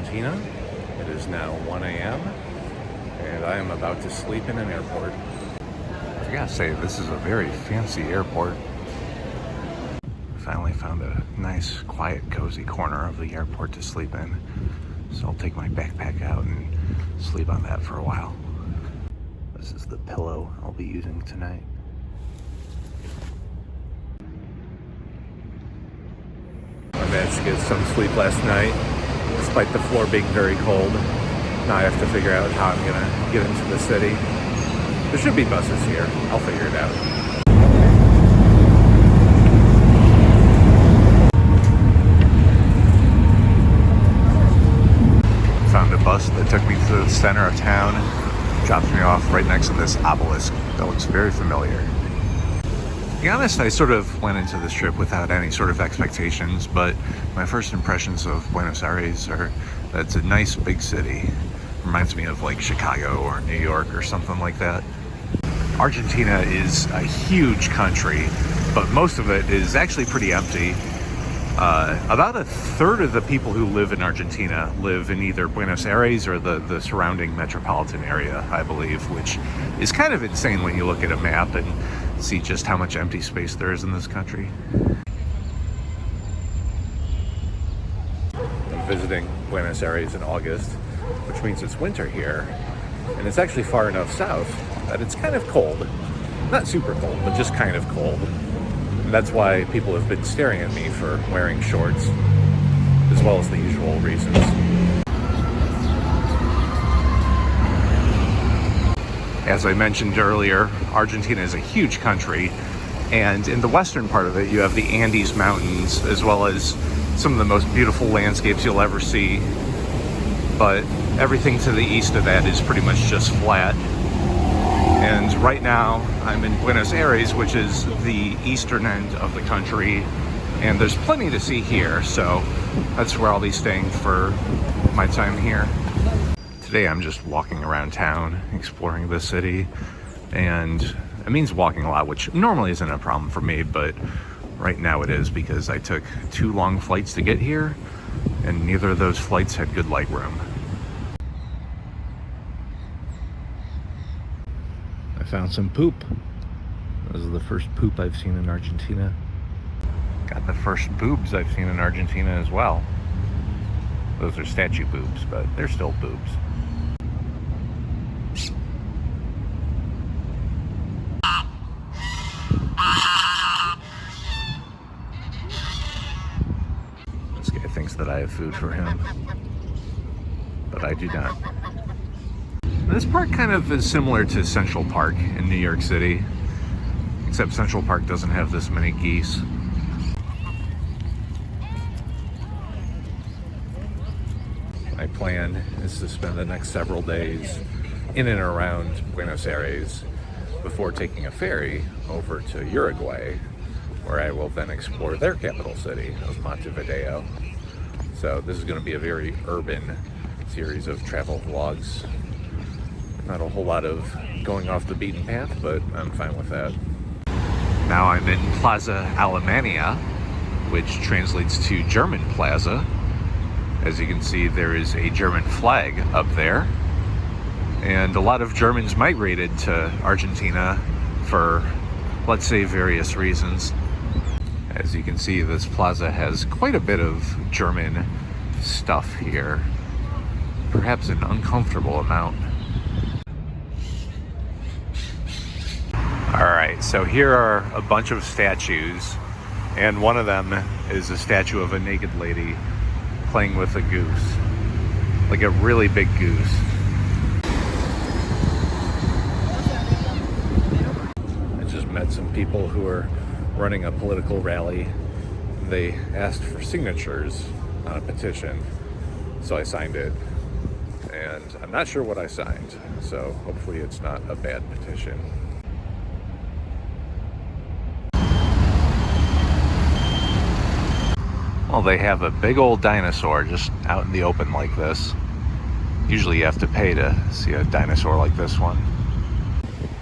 Argentina. It is now 1 a.m. and I am about to sleep in an airport. I gotta say, this is a very fancy airport. Finally found a nice, quiet, cozy corner of the airport to sleep in. So I'll take my backpack out and sleep on that for a while. This is the pillow I'll be using tonight. I managed to get some sleep last night, despite the floor being very cold. Now I have to figure out how I'm gonna get into the city. There should be buses here. I'll figure it out. Found a bus that took me to the center of town, drops me off right next to this obelisk that looks very familiar. To be honest, I sort of went into this trip without any sort of expectations, but my first impressions of Buenos Aires are that it's a nice big city. Reminds me of like Chicago or New York or something like that. Argentina is a huge country, but most of it is actually pretty empty. About a third of the people who live in Argentina live in either Buenos Aires or the surrounding metropolitan area, I believe, which is kind of insane when you look at a map and see just how much empty space there is in this country. I'm visiting Buenos Aires in August, which means it's winter here, and it's actually far enough south that it's kind of cold. Not super cold, but just kind of cold. And that's why people have been staring at me for wearing shorts, as well as the usual reasons. As I mentioned earlier, Argentina is a huge country, and in the western part of it, you have the Andes Mountains, as well as some of the most beautiful landscapes you'll ever see. But everything to the east of that is pretty much just flat. And right now, I'm in Buenos Aires, which is the eastern end of the country, and there's plenty to see here, so that's where I'll be staying for my time here. Today I'm just walking around town, exploring the city, and it means walking a lot, which normally isn't a problem for me, but right now it is because I took 2 long flights to get here, and neither of those flights had good leg room. I found some poop. This is the first poop I've seen in Argentina. Got the first boobs I've seen in Argentina as well. Those are statue boobs, but they're still boobs. This guy thinks that I have food for him, but I do not. This park kind of is similar to Central Park in New York City, except Central Park doesn't have this many geese. My plan is to spend the next several days in and around Buenos Aires before taking a ferry over to Uruguay, where I will then explore their capital city of Montevideo. So this is going to be a very urban series of travel vlogs. Not a whole lot of going off the beaten path, but I'm fine with that. Now I'm in Plaza Alemania, which translates to German Plaza. As you can see, there is a German flag up there. And a lot of Germans migrated to Argentina for, let's say, various reasons. As you can see, this plaza has quite a bit of German stuff here. Perhaps an uncomfortable amount. Alright, so here are a bunch of statues, and one of them is a statue of a naked lady playing with a goose. Like a really big goose. I just met some people who are running a political rally. They asked for signatures on a petition, so I signed it. And I'm not sure what I signed, so hopefully it's not a bad petition. Well, they have a big old dinosaur just out in the open like this. Usually you have to pay to see a dinosaur like this one.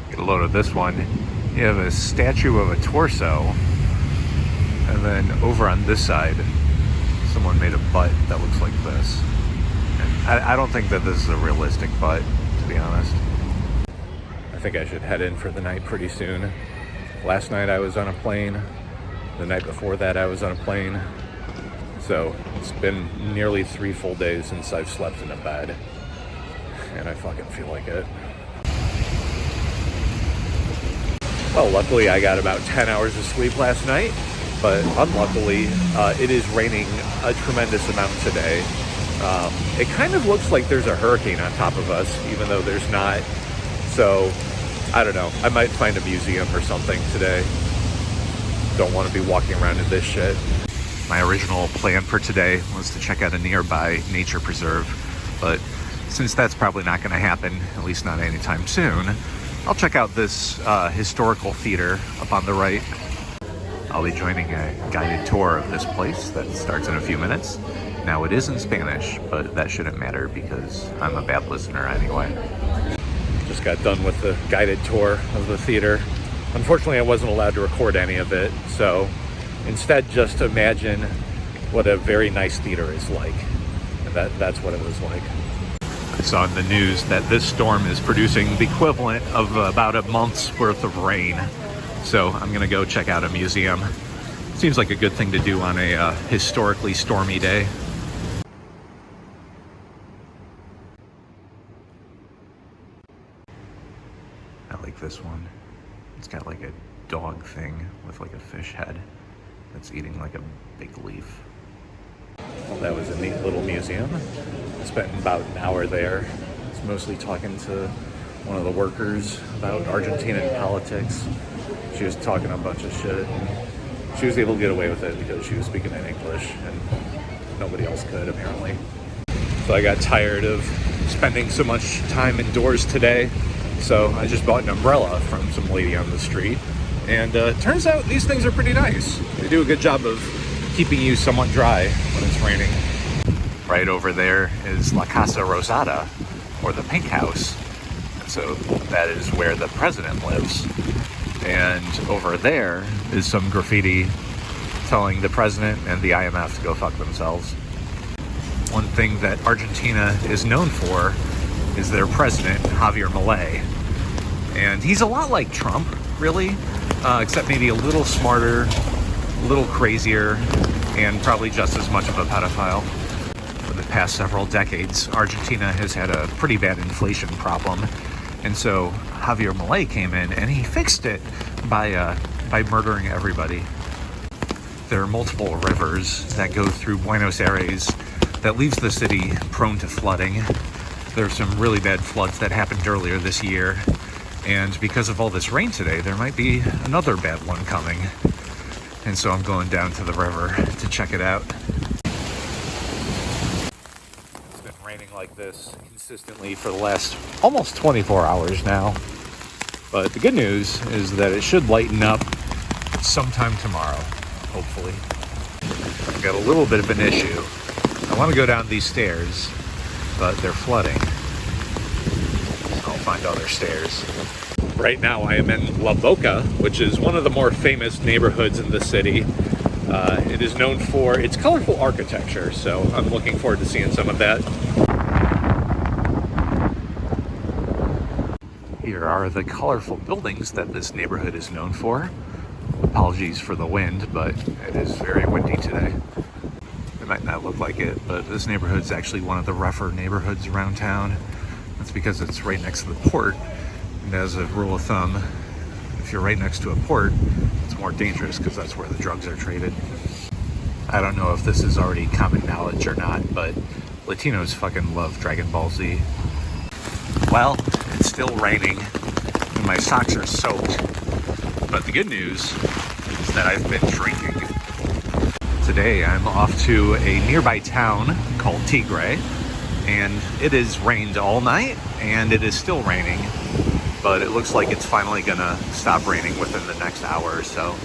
Get a load of this one. You have a statue of a torso, and then over on this side, someone made a butt that looks like this. I don't think that this is a realistic butt, to be honest. I think I should head in for the night pretty soon. Last night I was on a plane. The night before that I was on a plane. So it's been nearly 3 full days since I've slept in a bed. And I fucking feel like it. Well, luckily I got about 10 hours of sleep last night. But unluckily, it is raining a tremendous amount today. It kind of looks like there's a hurricane on top of us, even though there's not. So, I don't know. I might find a museum or something today. Don't want to be walking around in this shit. My original plan for today was to check out a nearby nature preserve, but since that's probably not going to happen, at least not anytime soon, I'll check out this historical theater up on the right. I'll be joining a guided tour of this place that starts in a few minutes. Now it is in Spanish, but that shouldn't matter because I'm a bad listener anyway. Just got done with the guided tour of the theater. Unfortunately, I wasn't allowed to record any of it, so instead just imagine what a very nice theater is like. And that's what it was like. I saw in the news that this storm is producing the equivalent of about a month's worth of rain. So I'm gonna go check out a museum. Seems like a good thing to do on a historically stormy day. I like this one. It's got like a dog thing with like a fish head that's eating like a big leaf. Well, that was a neat little museum. I spent about an hour there. I was mostly talking to one of the workers about Argentinian politics. She was talking a bunch of shit. She was able to get away with it because she was speaking in English and nobody else could, apparently. So I got tired of spending so much time indoors today. So I just bought an umbrella from some lady on the street. And turns out these things are pretty nice. They do a good job of keeping you somewhat dry when it's raining. Right over there is La Casa Rosada, or the Pink House. So that is where the president lives. And over there is some graffiti telling the president and the IMF to go fuck themselves. One thing that Argentina is known for is their president, Javier Milei. And he's a lot like Trump, really, except maybe a little smarter, a little crazier, and probably just as much of a pedophile. For the past several decades, Argentina has had a pretty bad inflation problem. And so Javier Milei came in and he fixed it by murdering everybody. There are multiple rivers that go through Buenos Aires that leaves the city prone to flooding. There's some really bad floods that happened earlier this year. And because of all this rain today, there might be another bad one coming. And so I'm going down to the river to check it out. It's been raining like this consistently for the last almost 24 hours now. But the good news is that it should lighten up sometime tomorrow, hopefully. I've got a little bit of an issue. I want to go down these stairs, but they're flooding. I'll find other stairs. Right now I am in La Boca, which is one of the more famous neighborhoods in the city. It is known for its colorful architecture, so I'm looking forward to seeing some of that. Here are the colorful buildings that this neighborhood is known for. Apologies for the wind, but it is very windy today. It might not look like it, but this neighborhood is actually one of the rougher neighborhoods around town. That's because it's right next to the port. And as a rule of thumb, if you're right next to a port, it's more dangerous because that's where the drugs are traded. I don't know if this is already common knowledge or not, but Latinos fucking love Dragon Ball Z. Well, it's still raining and my socks are soaked. But the good news is that I've been drinking. Today I'm off to a nearby town called Tigre, and it has rained all night and it is still raining, but it looks like it's finally gonna stop raining within the next hour or so.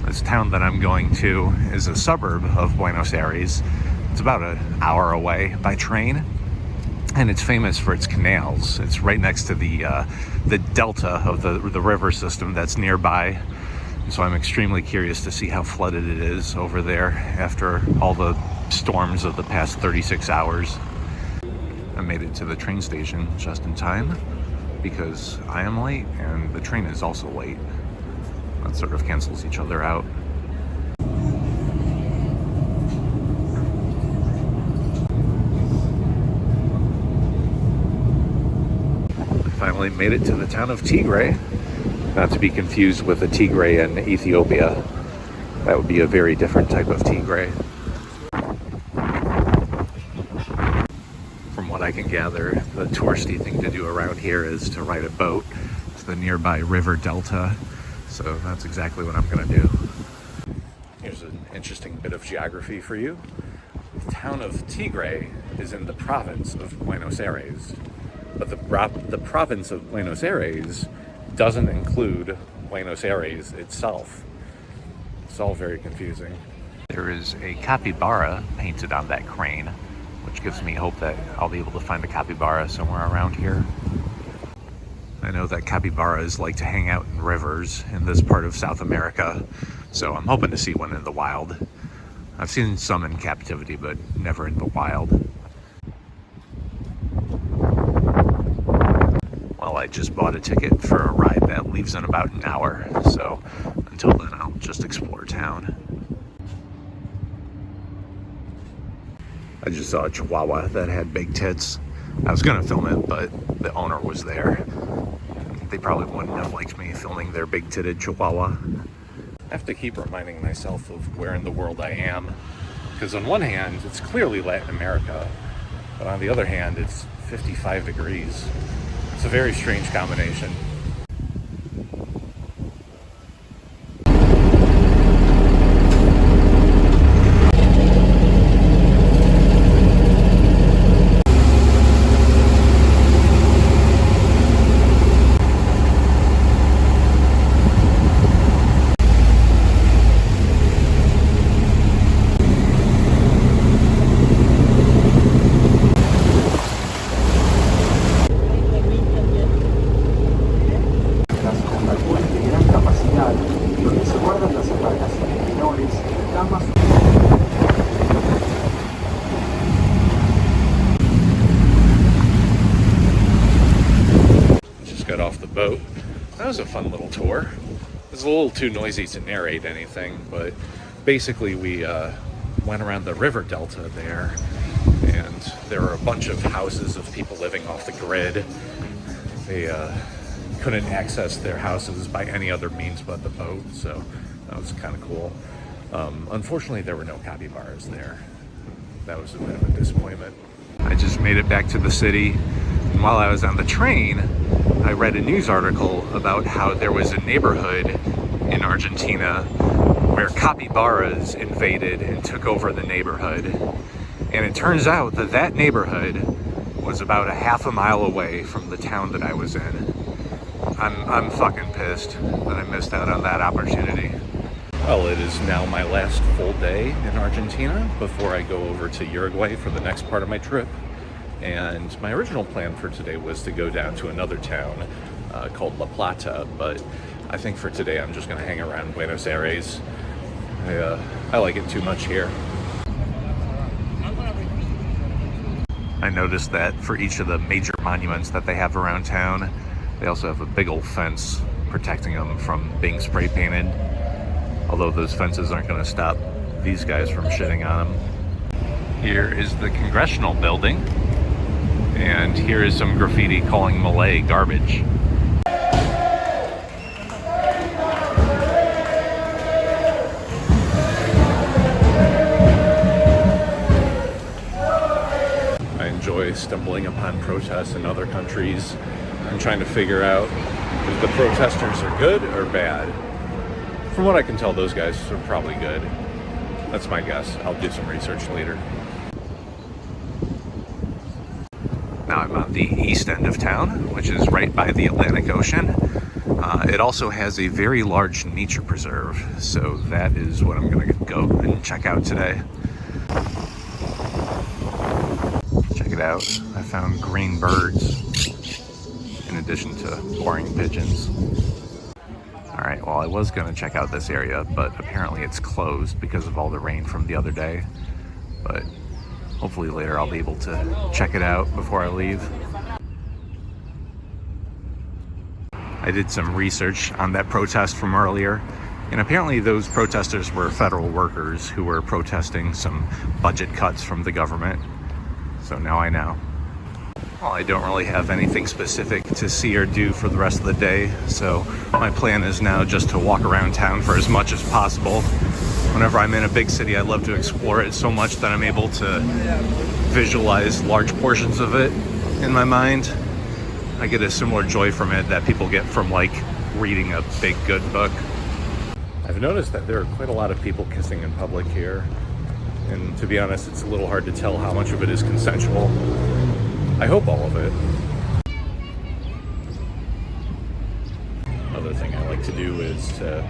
This town that I'm going to is a suburb of Buenos Aires. It's about an hour away by train, and it's famous for its canals. It's right next to the delta of the river system that's nearby. And so I'm extremely curious to see how flooded it is over there after all the storms of the past 36 hours. made it to the train station just in time because I am late and the train is also late. That sort of cancels each other out. I finally made it to the town of Tigray, not to be confused with the Tigray in Ethiopia. That would be a very different type of Tigray. From what I can gather, the touristy thing to do around here is to ride a boat to the nearby river delta. So that's exactly what I'm gonna do. Here's an interesting bit of geography for you. The town of Tigray is in the province of Buenos Aires, but the province of Buenos Aires doesn't include Buenos Aires itself. It's all very confusing. There is a capybara painted on that crane, which gives me hope that I'll be able to find a capybara somewhere around here. I know that capybaras like to hang out in rivers in this part of South America, so I'm hoping to see one in the wild. I've seen some in captivity, but never in the wild. Well, I just bought a ticket for a ride that leaves in about an hour, so until then I'll just explore town. I just saw a chihuahua that had big tits. I was gonna film it, but the owner was there. They probably wouldn't have liked me filming their big-titted chihuahua. I have to keep reminding myself of where in the world I am, because on one hand, it's clearly Latin America, but on the other hand, it's 55 degrees. It's a very strange combination. Got off the boat. That was a fun little tour. It was a little too noisy to narrate anything, but basically we went around the river delta there, and there were a bunch of houses of people living off the grid. They couldn't access their houses by any other means but the boat, so that was kind of cool. Unfortunately, there were no capybaras there. That was a bit of a disappointment. I just made it back to the city, and while I was on the train, I read a news article about how there was a neighborhood in Argentina where capybaras invaded and took over the neighborhood. And it turns out that that neighborhood was about a half a mile away from the town that I was in. I'm fucking pissed that I missed out on that opportunity. Well, it is now my last full day in Argentina before I go over to Uruguay for the next part of my trip. And my original plan for today was to go down to another town called La Plata, but I think for today I'm just going to hang around Buenos Aires. I like it too much here. I noticed that for each of the major monuments that they have around town, they also have a big old fence protecting them from being spray painted. Although those fences aren't going to stop these guys from shitting on them. Here is the Congressional Building. And here is some graffiti calling Malay garbage. I enjoy stumbling upon protests in other countries and trying to figure out if the protesters are good or bad. From what I can tell, those guys are probably good. That's my guess. I'll do some research later. Now I'm on the east end of town, which is right by the Atlantic Ocean. It also has a very large nature preserve, so that is what I'm going to go and check out today. Check it out. I found green birds in addition to boring pigeons. Alright, well I was going to check out this area, but apparently it's closed because of all the rain from the other day. But hopefully later I'll be able to check it out before I leave. I did some research on that protest from earlier, and apparently those protesters were federal workers who were protesting some budget cuts from the government. So now I know. Well, I don't really have anything specific to see or do for the rest of the day, so my plan is now just to walk around town for as much as possible. Whenever I'm in a big city, I love to explore it so much that I'm able to visualize large portions of it in my mind. I get a similar joy from it that people get from like reading a big good book. I've noticed that there are quite a lot of people kissing in public here, and to be honest, it's a little hard to tell how much of it is consensual. I hope all of it. Another thing I like to do is to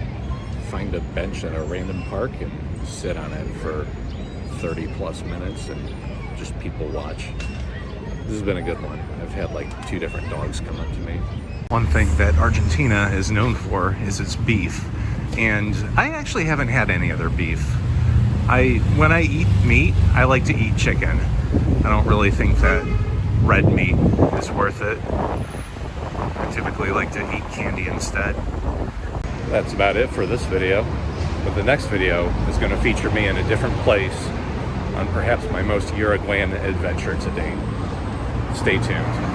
find a bench at a random park and sit on it for 30 plus minutes and just people watch. This has been a good one. I've had like 2 different dogs come up to me. One thing that Argentina is known for is its beef, and I actually haven't had any other beef. When I eat meat, I like to eat chicken. I don't really think that red meat is worth it. I typically like to eat candy instead. That's about it for this video, but the next video is going to feature me in a different place on perhaps my most Uruguayan adventure to date. Stay tuned.